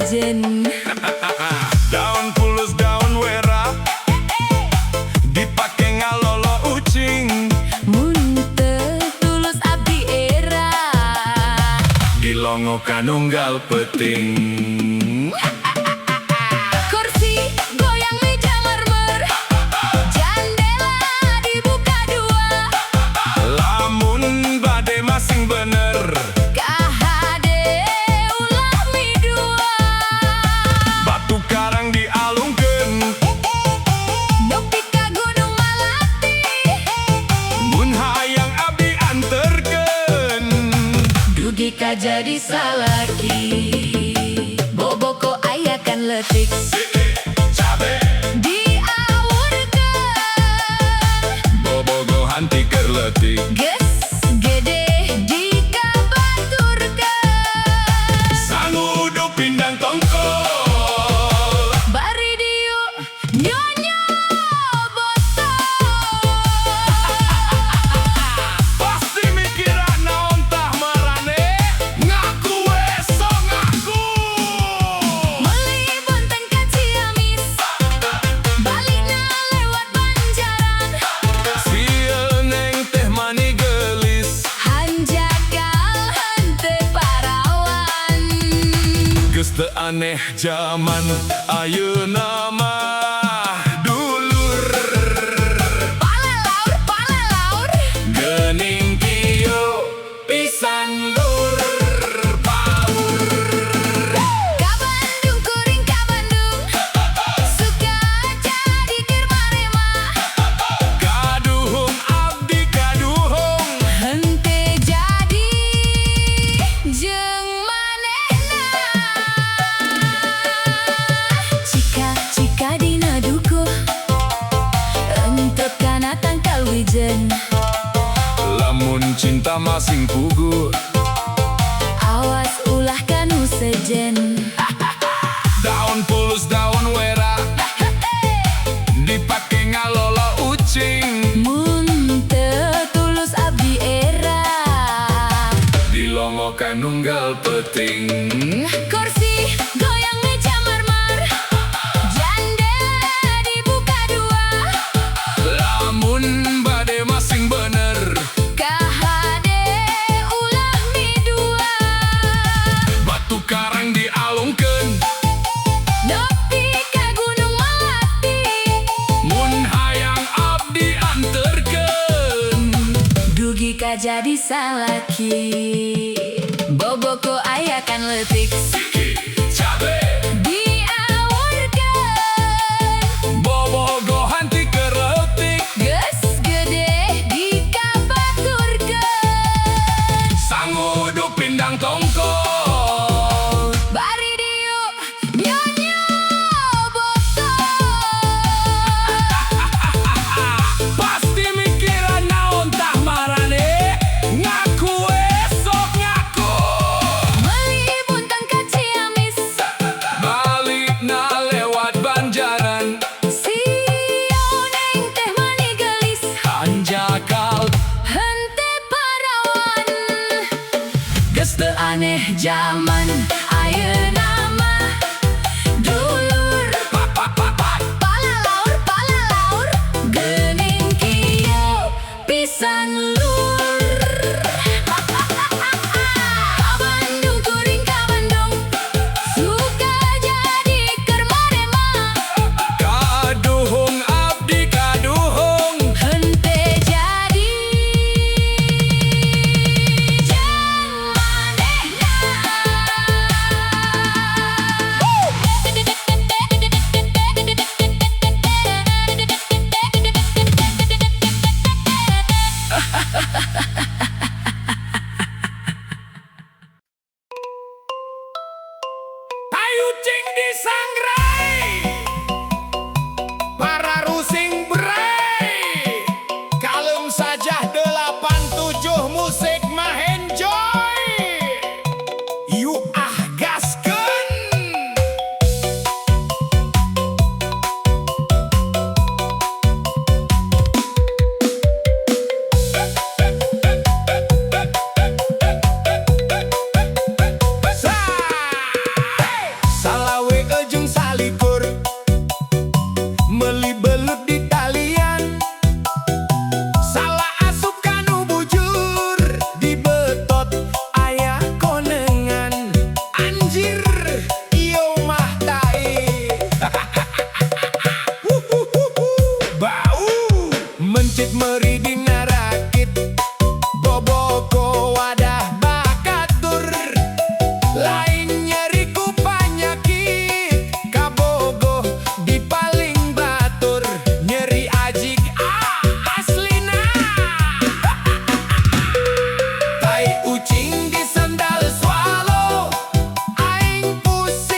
sejen. Daun pulus daun wera dipake ngalolo ucing. Muntah tulus abdi era Dilongokan unggal peting. kursi goyang meja mermer, jendela dibuka dua, Lamun bade masing bener, KHD ulah mi dua, batu karang dialungkeun. nepi ka Gunung Malati, Mun hayang abdi anterkeun. dugi ka jadi salaki, boboko ayakan letik Cabe diawurkeun, bobogo hanti keur leutik. geus gede dikabaturkeun, Sangu uduk pindang tongkol. bari diu nyonya botol. Pasti mikiran naon tah marane, ngaku we sok ngaku. Meuli bonteng ka Ciamis, balikna lewat Banjaran, Sieun neng teh mani gelis, hanjakal henteu parawan. geus teu aneh zaman ayeuna mah. Dulur Palalaur geuning kieu pisan dur paur. ka Bandung, kuring ka Bandung, suka jadi keur marema, Kaduhung abdi kaduhung, henteu jadi jeung manehna. Cika dina dukuh, entep kana tangkal wijen, lamun cinta masing puguh. awas ulah kanu sejen. Daun pulus daun wera dipake ngalolo ucing. Mun teu tulus abdi era, Dilongokan nunggal peting. kursi goyang meja mermer, jendela dibuka dua, Lamun bade masing bener, KHD ulah mi dua, batu karang dialungkeun. nepi ka Gunung Malati, Mun hayang abdi anterkeun. dugi ka jadi salaki, boboko ayakan letik Cabe diawurkeun, bobogo hanti keur leutik. geus gede dikabaturkeun, Sangu uduk pindang tongkol. bari diu nyonya botol. Pasti mikiran naon tah marane, ngaku we sok ngaku. Meuli bonteng ka Ciamis, Balikna lewat Banjaran, sieun neng teh mani gelis, hanjakal henteu parawan. Geus teu aneh zaman ayeuna mah. Dulur palalaur geuning kieu pisan lur. Ka Bandung, kuring ka Bandung, suka jadi keur marema, kaduhung abdi kaduhung. henteu jadi jeung manehna. Ayu cing disangrai, para rusing berai. Kalem saja 87 musik mah enjoy. Yuk ah gaskeun. Iyo mah tai. Bau mencit meri dina rakit, boboko wadah bakatur. Lain nyeri ku panyakit, kabogoh di paling batur. Nyeri ajig aslina. Tai ucing di sandal swallow, aing pusing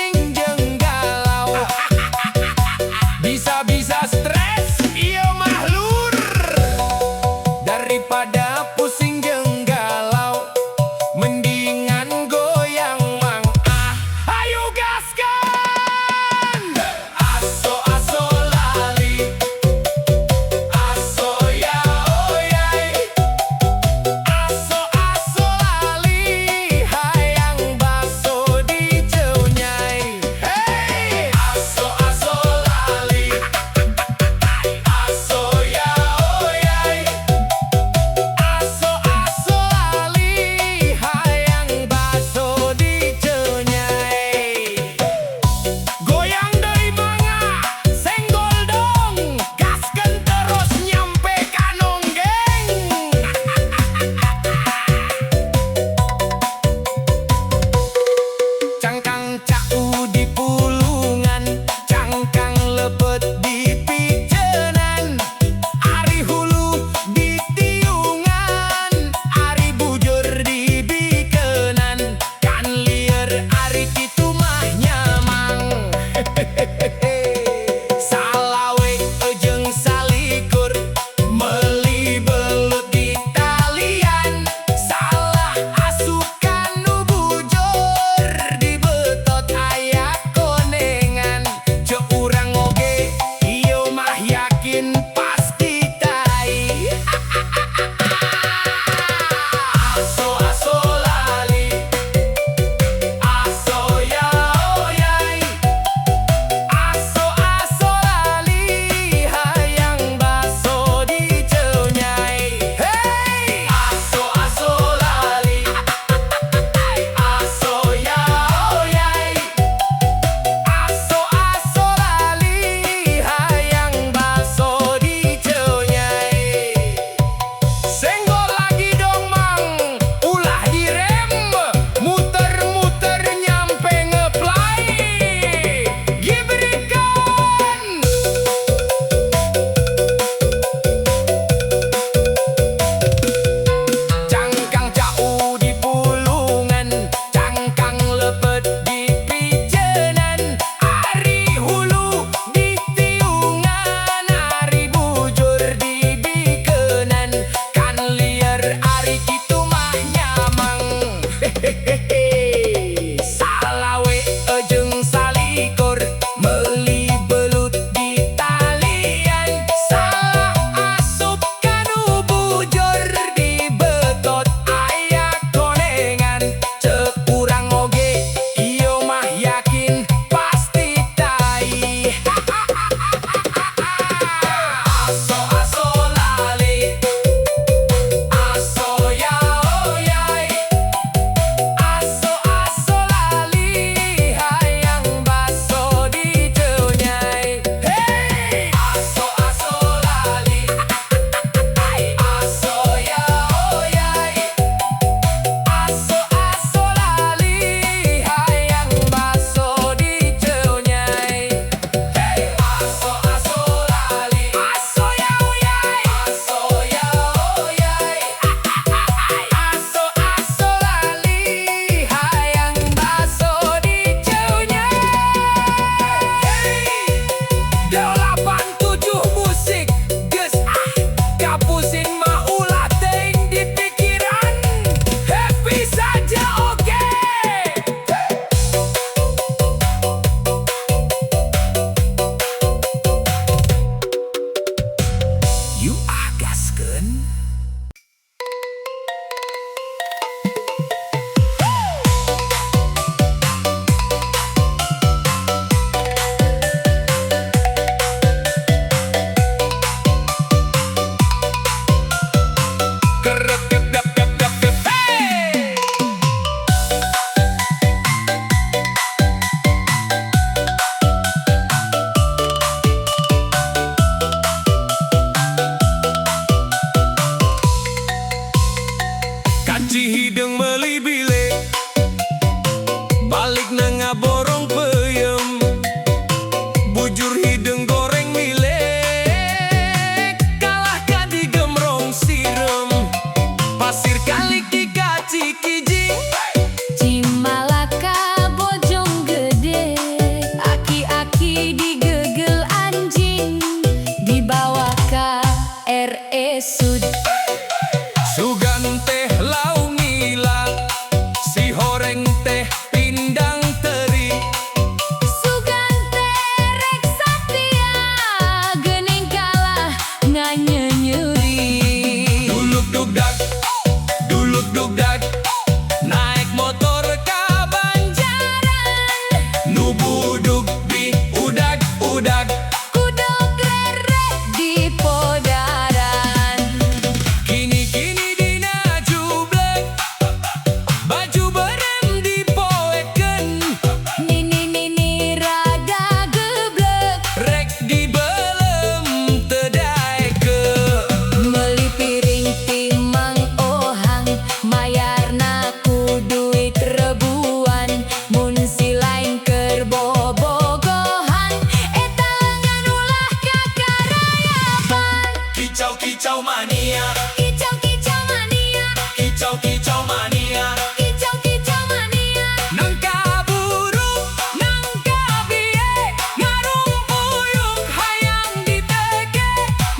kicau mania, Kicau kicau mania, kicau kicau mania. kicau kicau mania. Nangka burung, nangka biye, ngarumpuyuk hayang diteke.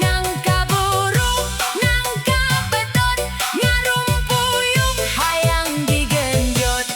Nangka burung, nangka beton, ngarumpuyuk hayang digenjot.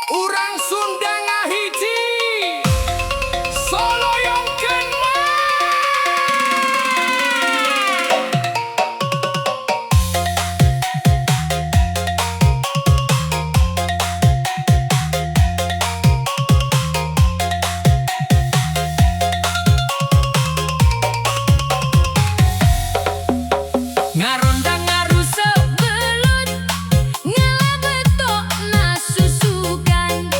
Urang Sunda ngahiji Soloyongkeun mah. Ngarondang ngarusep Belut ngalabetok nasusugan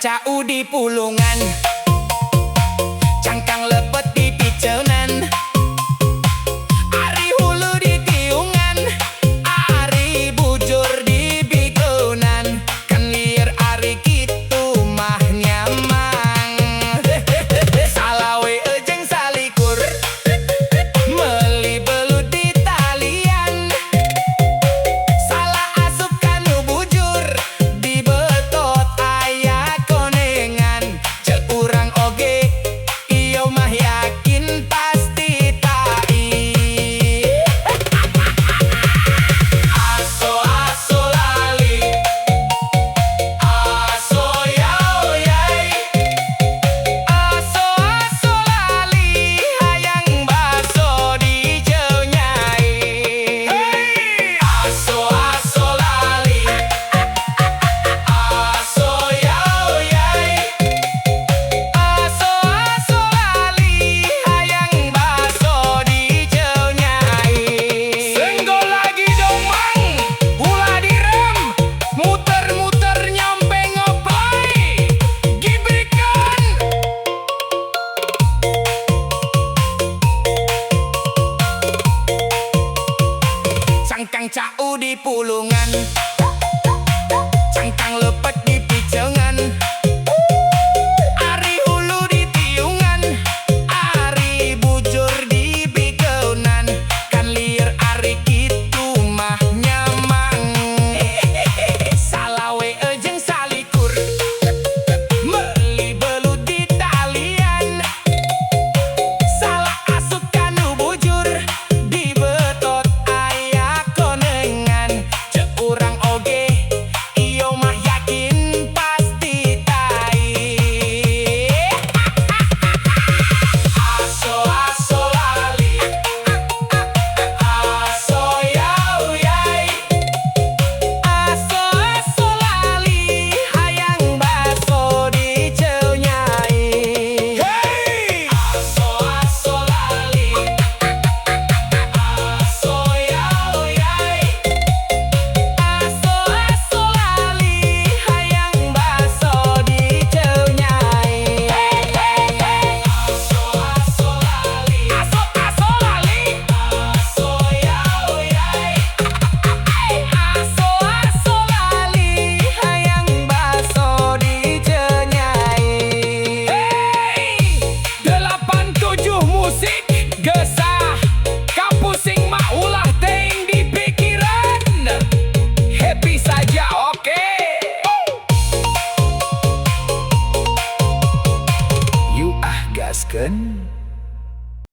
cau di pulungan, cangkang lepet di picenan, ari hulu di tiungan, ari bujur di bikunan, kan liar ari kitu mah nyamang. Salawe ejeng salikur, meli belut di talian, salah asup kanu bujur, di betot aya konengan. Cek urang oge, iyo mah yakin pasti tai. Aso aso lali, aso yao yai, aso aso lali, hayang baso di jeu nyai. Aso aso lali, aso yao yai, aso aso lali, hayang baso di jeu nyai. Senggol lagi dong mang, ulah direm, muter-muter nyampe ngeplay. Gibrikan. Cangkang cau di pulungan, cangkang lepet